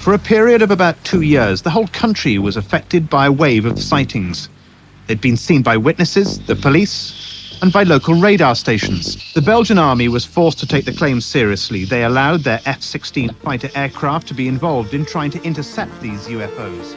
For a period of about 2 years, the whole country was affected by a wave of sightings. They'd been seen by witnesses, the police, and by local radar stations. The Belgian army was forced to take the claims seriously. They allowed their F-16 fighter aircraft to be involved in trying to intercept these UFOs.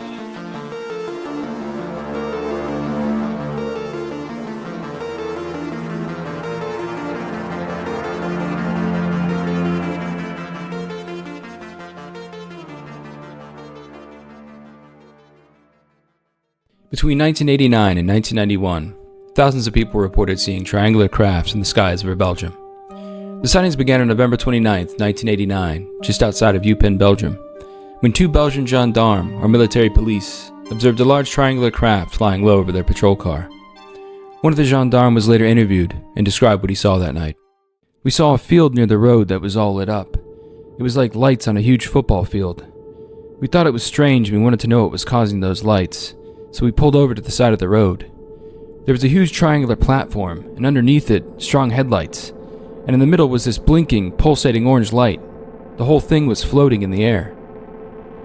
Between 1989 and 1991, thousands of people reported seeing triangular crafts in the skies over Belgium. The sightings began on November 29, 1989, just outside of Eupen, Belgium, when 2 Belgian gendarmes, or military police, observed a large triangular craft flying low over their patrol car. One of the gendarmes was later interviewed and described what he saw that night. "We saw a field near the road that was all lit up. It was like lights on a huge football field. We thought it was strange and we wanted to know what was causing those lights, so we pulled over to the side of the road. There was a huge triangular platform, and underneath it, strong headlights, and in the middle was this blinking, pulsating orange light. The whole thing was floating in the air."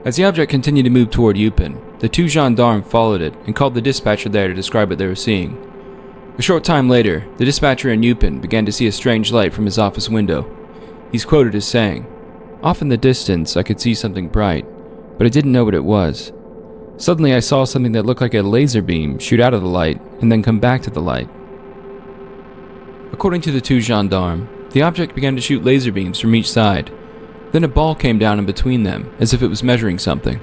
As the object continued to move toward Eupen, the 2 gendarmes followed it and called the dispatcher there to describe what they were seeing. A short time later, the dispatcher in Eupen began to see a strange light from his office window. He's quoted as saying, "Off in the distance, I could see something bright, but I didn't know what it was. Suddenly I saw something that looked like a laser beam shoot out of the light and then come back to the light." According to the 2 gendarmes, the object began to shoot laser beams from each side. Then a ball came down in between them, as if it was measuring something.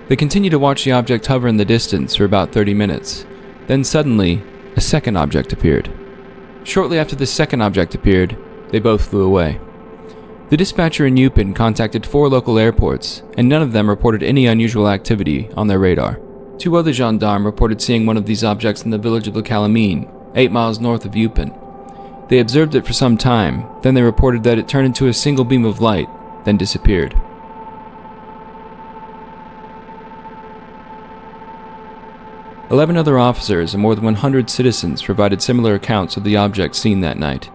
They continued to watch the object hover in the distance for about 30 minutes. Then suddenly, a second object appeared. Shortly after the second object appeared, they both flew away. The dispatcher in Eupen contacted 4 local airports, and none of them reported any unusual activity on their radar. 2 other gendarmes reported seeing one of these objects in the village of Le Calamine, 8 miles north of Eupen. They observed it for some time, then they reported that it turned into a single beam of light, then disappeared. "11 other officers and more than 100 citizens provided similar accounts of the object seen that night.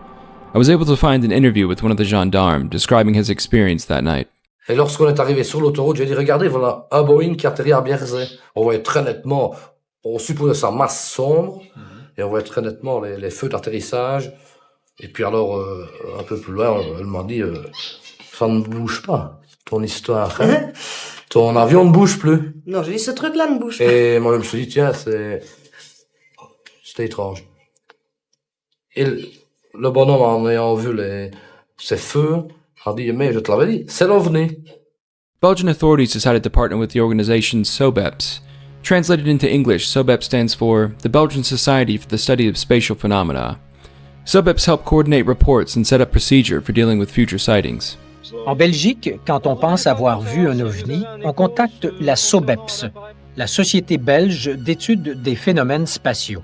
I was able to find an interview with one of the gendarmes describing his experience that night. Et lorsqu'on est arrivé sur l'autoroute, j'ai dit, regardez, voilà un Boeing qui atterrit à Bierzet. On voyait très nettement, on supposait sa masse sombre, et on voyait très nettement les feux d'atterrissage. Et puis alors, un peu plus loin, elle m'a dit, ça ne bouge pas, ton histoire. Hein? Ton avion ne bouge plus. Non, j'ai dit, ce truc-là ne bouge pas. Et moi, je me suis dit, tiens, c'était étrange. Et le bonhomme, en ayant vu ces feux, a dit, mais je te l'avais dit, c'est l'OVNI. Belgian authorities decided to partner with the organization SOBEPS. Translated into English, SOBEPS stands for the Belgian Society for the Study of Spatial Phenomena. SOBEPS help coordinate reports and set up procedure for dealing with future sightings. En Belgique, quand on pense avoir vu un ovni, on contacte la SOBEPS, la Société belge d'études des phénomènes spatiaux.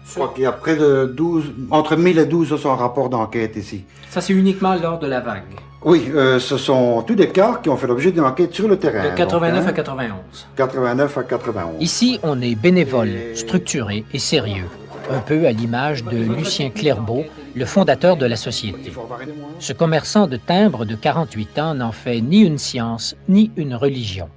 Je crois qu'il y a près de 12, entre 1000 et 1200 rapports d'enquête ici. Ça, c'est uniquement lors de la vague. Oui, ce sont tous des cas qui ont fait l'objet d'une enquête sur le terrain. De 89 à 91. 89 à 91. Ici, on est bénévole, structuré et sérieux. Un peu à l'image de Lucien Clairbeau, le fondateur de la société. Ce commerçant de timbres de 48 ans n'en fait ni une science, ni une religion.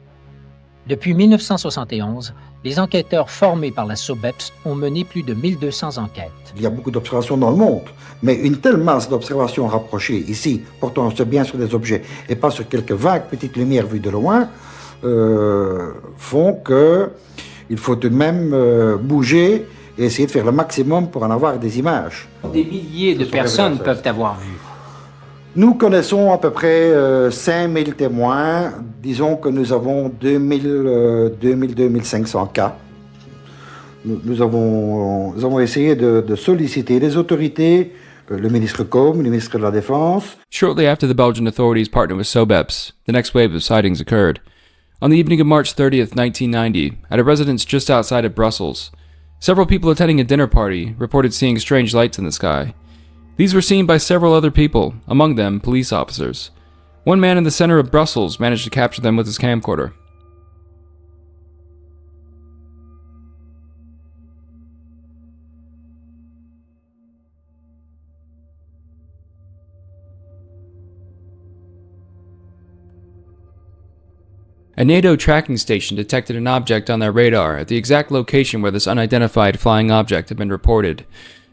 Depuis 1971, les enquêteurs formés par la SOBEPS ont mené plus de 1200 enquêtes. Il y a beaucoup d'observations dans le monde, mais une telle masse d'observations rapprochées ici, portant bien sur des objets et pas sur quelques vagues petites lumières vues de loin, font qu'il faut tout de même bouger et essayer de faire le maximum pour en avoir des images. Des milliers de personnes peuvent avoir vu. Nous connaissons à peu près 5000 témoins. Disons que nous avons 2500 cas. Nous avons essayé de solliciter les autorités, le ministre Com, le ministre de la Défense. Shortly after the Belgian authorities partnered with SOBEPS, the next wave of sightings occurred. On the evening of March 30th, 1990, at a residence just outside of Brussels, several people attending a dinner party reported seeing strange lights in the sky. These were seen by several other people, among them police officers. One man in the center of Brussels managed to capture them with his camcorder. A NATO tracking station detected an object on their radar at the exact location where this unidentified flying object had been reported.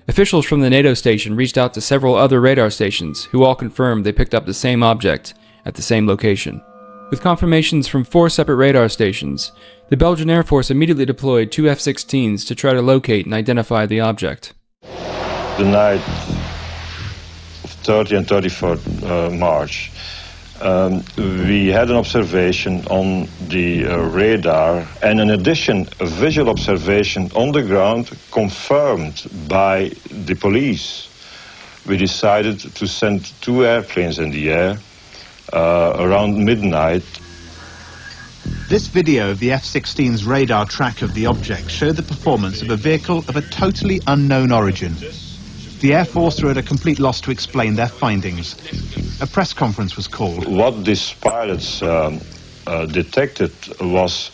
Officials from the NATO station reached out to several other radar stations, who all confirmed they picked up the same object at the same location. With confirmations from 4 separate radar stations, the Belgian Air Force immediately deployed 2 F-16s to try to locate and identify the object. The night of 30 and 31st March, we had an observation on the radar, and in addition a visual observation on the ground confirmed by the police. We decided to send 2 airplanes in the air around midnight. This video of the F-16's radar track of the object showed the performance of a vehicle of a totally unknown origin. The Air Force were at a complete loss to explain their findings. A press conference was called. What these pilots detected was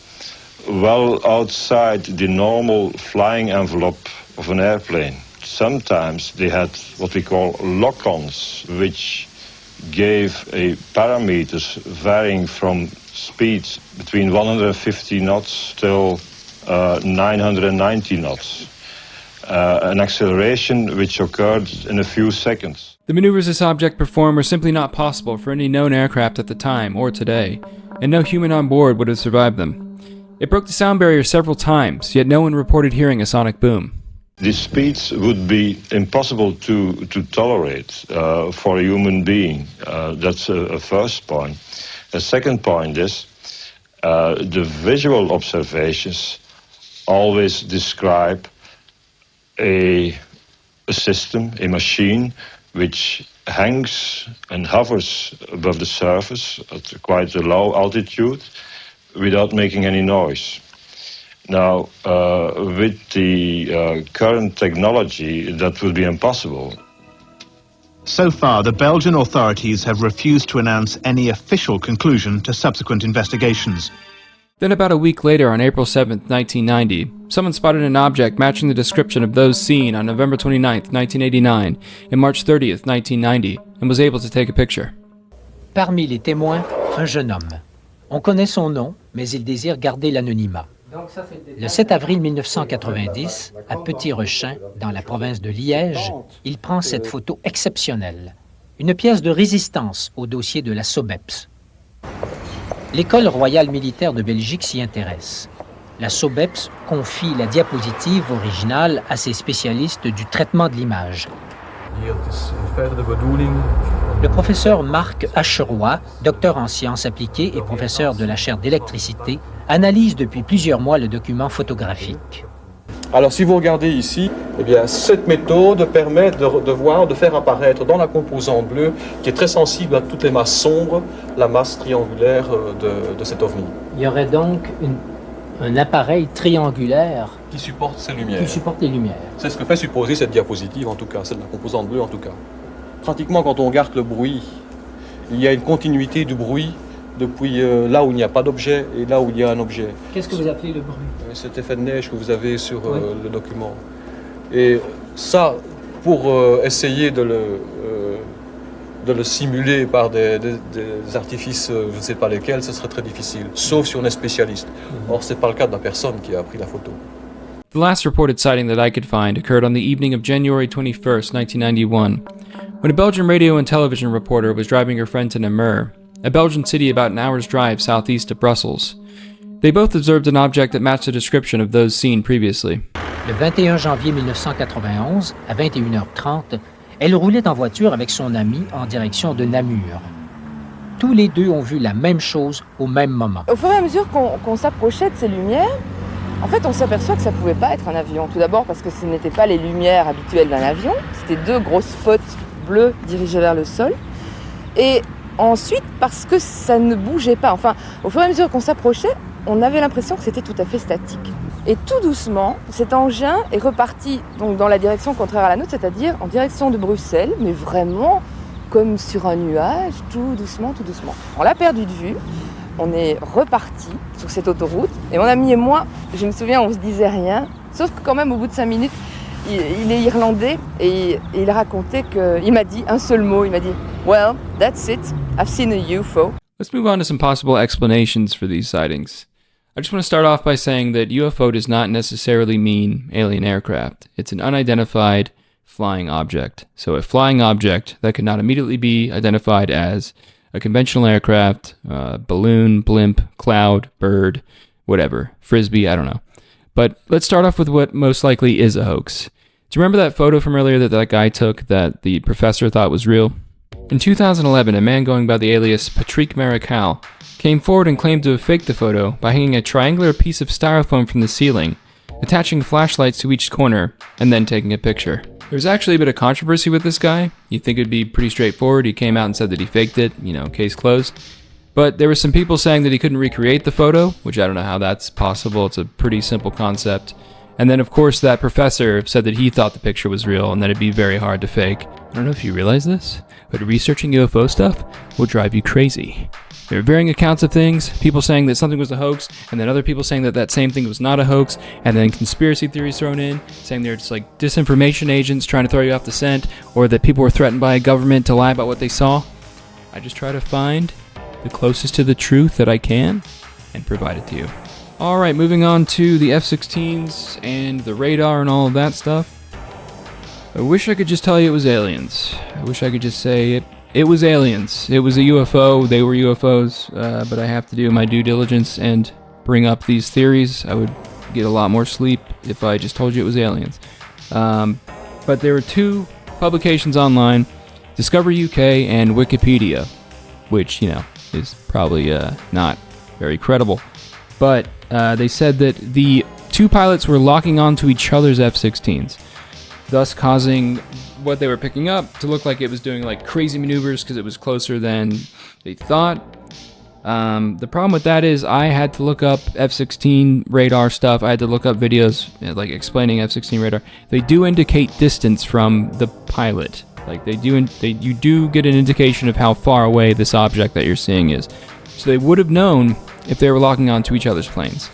well outside the normal flying envelope of an airplane. Sometimes they had what we call lock-ons, which gave a parameters varying from speeds between 150 knots till 990 knots. An acceleration which occurred in a few seconds. The maneuvers this object performed were simply not possible for any known aircraft at the time or today, and no human on board would have survived them. It broke the sound barrier several times, yet no one reported hearing a sonic boom. These speeds would be impossible to tolerate for a human being. That's a first point. A second point is the visual observations always describe a system, a machine, which hangs and hovers above the surface at quite a low altitude without making any noise. Now, with the current technology, that would be impossible. So far, the Belgian authorities have refused to announce any official conclusion to subsequent investigations. Then about a week later, on April 7, 1990, someone spotted an object matching the description of those seen on November 29, 1989, and March 30, 1990, and was able to take a picture. Parmi les témoins, un jeune homme. On connaît son nom, mais il désire garder l'anonymat. Le 7 avril 1990, à Petit-Rechin, dans la province de Liège, il prend cette photo exceptionnelle. Une pièce de résistance au dossier de la SOBEPS. L'École royale militaire de Belgique s'y intéresse. La SOBEPS confie la diapositive originale à ses spécialistes du traitement de l'image. Le professeur Marc Acheroy, docteur en sciences appliquées et professeur de la chaire d'électricité, analyse depuis plusieurs mois le document photographique. Alors si vous regardez ici, eh bien, cette méthode permet de faire apparaître dans la composante bleue, qui est très sensible à toutes les masses sombres, la masse triangulaire de cet ovni. Il y aurait donc un appareil triangulaire qui supporte ces lumières. Qui supporte les lumières. C'est ce que fait supposer cette diapositive en tout cas, celle de la composante bleue en tout cas. Pratiquement quand on regarde le bruit, il y a une continuité du bruit depuis là où il n'y a pas d'objet et là où il y a un objet. Qu'est-ce que vous appelez le bruit? Cet effet de neige que vous avez sur le document. Et ça, pour essayer de le simuler par des artifices, je ne sais pas lesquels, ce serait très difficile, sauf si on est spécialiste. Or, ce n'est pas le cas de la personne qui a pris la photo. The last reported sighting that I could find occurred on the evening of January 21st, 1991, when a Belgian radio and television reporter was driving her friend to Namur, a Belgian city about an hour's drive southeast of Brussels. They both observed an object that matched the description of those seen previously. Le 21 janvier 1991, à 21h30, elle roulait en voiture avec son ami en direction de Namur. Tous les deux ont vu la même chose au même moment. Au fur et à mesure qu'on s'approchait de ces lumières, en fait, on s'aperçoit que ça ne pouvait pas être un avion. Tout d'abord parce que ce n'étaient pas les lumières habituelles d'un avion, c'était 2 grosses spots bleus dirigés vers le sol. Et ensuite, parce que ça ne bougeait pas. Enfin, au fur et à mesure qu'on s'approchait, on avait l'impression que c'était tout à fait statique. Et tout doucement, cet engin est reparti donc, dans la direction contraire à la nôtre, c'est-à-dire en direction de Bruxelles, mais vraiment comme sur un nuage, tout doucement, tout doucement. On l'a perdu de vue, on est reparti sur cette autoroute, et mon ami et moi, je me souviens, on se disait rien, sauf que quand même au bout de 5 minutes, il est irlandais, et il a raconté il m'a dit un seul mot, il m'a dit « Well, that's it, I've seen a UFO ». Let's move on to some possible explanations for these sightings. I just want to start off by saying that UFO does not necessarily mean alien aircraft. It's an unidentified flying object. So a flying object that could not immediately be identified as a conventional aircraft, balloon, blimp, cloud, bird, whatever, frisbee, I don't know. But let's start off with what most likely is a hoax. Do you remember that photo from earlier that guy took that the professor thought was real? In 2011, a man going by the alias Patrick Marical came forward and claimed to have faked the photo by hanging a triangular piece of styrofoam from the ceiling, attaching flashlights to each corner, and then taking a picture. There was actually a bit of controversy with this guy. You'd think it'd be pretty straightforward. He came out and said that he faked it, case closed. But there were some people saying that he couldn't recreate the photo, which I don't know how that's possible. It's a pretty simple concept. And then, of course, that professor said that he thought the picture was real and that it'd be very hard to fake. I don't know if you realize this, but researching UFO stuff will drive you crazy. There are varying accounts of things, people saying that something was a hoax, and then other people saying that that same thing was not a hoax, and then conspiracy theories thrown in, saying they're just like disinformation agents trying to throw you off the scent, or that people were threatened by a government to lie about what they saw. I just try to find the closest to the truth that I can and provide it to you. Alright, moving on to the F-16s and the radar and all of that stuff. I wish I could just tell you it was aliens. I wish I could just say it was aliens. It was a UFO. They were UFOs. But I have to do my due diligence and bring up these theories. I would get a lot more sleep if I just told you it was aliens. But there were two publications online, Discovery UK and Wikipedia, which, is probably not very credible. But they said that the two pilots were locking onto each other's F-16s, thus causing what they were picking up to look like it was doing like crazy maneuvers because it was closer than they thought. The problem with that is I had to look up F-16 radar stuff. I had to look up videos like explaining F-16 radar. They do indicate distance from the pilot. Like you do get an indication of how far away this object that you're seeing is. So they would have known if they were locking onto each other's planes.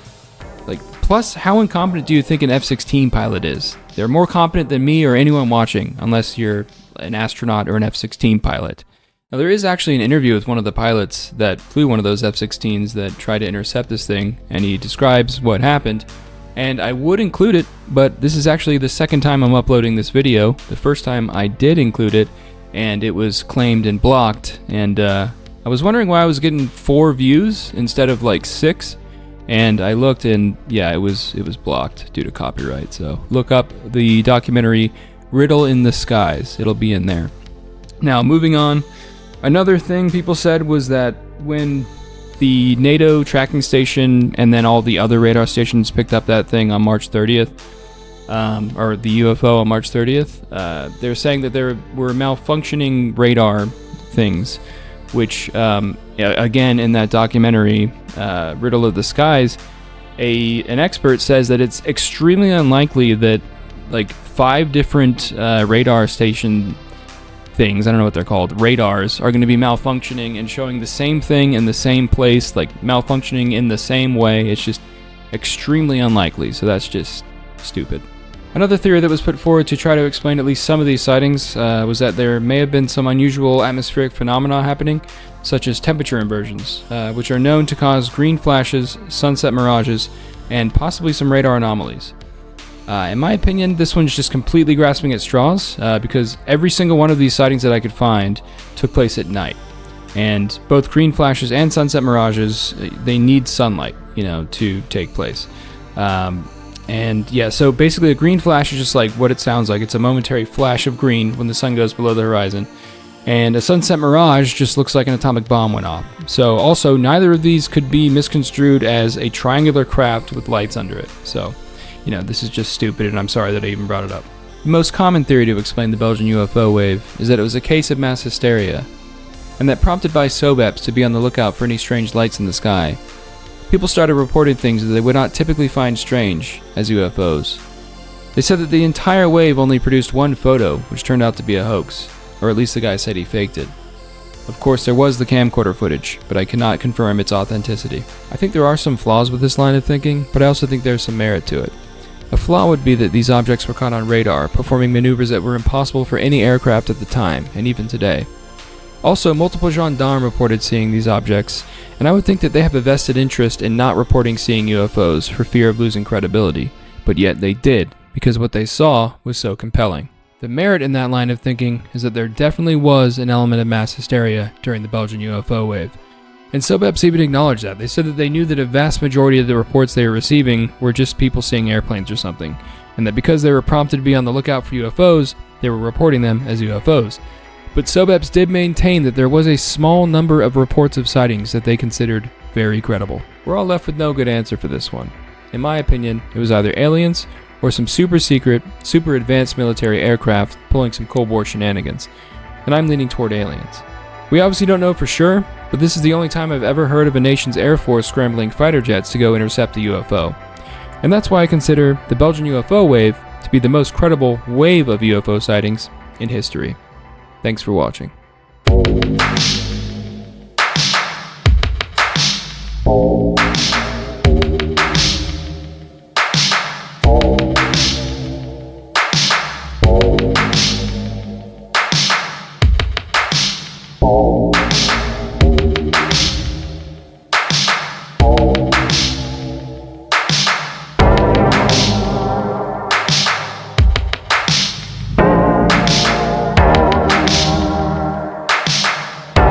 Plus, how incompetent do you think an F-16 pilot is? They're more competent than me or anyone watching, unless you're an astronaut or an F-16 pilot. Now, there is actually an interview with one of the pilots that flew one of those F-16s that tried to intercept this thing, and he describes what happened. And I would include it, but this is actually the second time I'm uploading this video. The first time I did include it, and it was claimed and blocked, and I was wondering why I was getting 4 views instead of like 6. And I looked and yeah, it was blocked due to copyright. So look up the documentary Riddle in the Skies. It'll be in there. Now, moving on. Another thing people said was that when the NATO tracking station and then all the other radar stations picked up that thing on March 30th, or the UFO on March 30th, they're saying that there were malfunctioning radar things, which, again, in that documentary, Riddle of the Skies, an expert says that it's extremely unlikely that like 5 different radar station things, I don't know what they're called, radars, are going to be malfunctioning and showing the same thing in the same place, like malfunctioning in the same way. It's just extremely unlikely, so that's just stupid. Another theory that was put forward to try to explain at least some of these sightings was that there may have been some unusual atmospheric phenomena happening, such as temperature inversions, which are known to cause green flashes, sunset mirages, and possibly some radar anomalies. In my opinion, this one's just completely grasping at straws, because every single one of these sightings that I could find took place at night. And both green flashes and sunset mirages, they need sunlight, to take place. And yeah, so basically a green flash is just like what it sounds like. It's a momentary flash of green when the sun goes below the horizon. And a sunset mirage just looks like an atomic bomb went off. So also, neither of these could be misconstrued as a triangular craft with lights under it. So, this is just stupid, and I'm sorry that I even brought it up. The most common theory to explain the Belgian UFO wave is that it was a case of mass hysteria, and that prompted by SOBEPs to be on the lookout for any strange lights in the sky, people started reporting things that they would not typically find strange as UFOs. They said that the entire wave only produced one photo, which turned out to be a hoax, or at least the guy said he faked it. Of course, there was the camcorder footage, but I cannot confirm its authenticity. I think there are some flaws with this line of thinking, but I also think there's some merit to it. A flaw would be that these objects were caught on radar, performing maneuvers that were impossible for any aircraft at the time, and even today. Also, multiple gendarmes reported seeing these objects, and I would think that they have a vested interest in not reporting seeing UFOs for fear of losing credibility, but yet they did, because what they saw was so compelling. The merit in that line of thinking is that there definitely was an element of mass hysteria during the Belgian UFO wave. And SOBEPS even acknowledged that. They said that they knew that a vast majority of the reports they were receiving were just people seeing airplanes or something, and that because they were prompted to be on the lookout for UFOs, they were reporting them as UFOs. But SOBEPS did maintain that there was a small number of reports of sightings that they considered very credible. We're all left with no good answer for this one. In my opinion, it was either aliens or some super secret, super advanced military aircraft pulling some Cold War shenanigans, and I'm leaning toward aliens. We obviously don't know for sure, but this is the only time I've ever heard of a nation's air force scrambling fighter jets to go intercept a UFO. And that's why I consider the Belgian UFO wave to be the most credible wave of UFO sightings in history. Thanks for watching.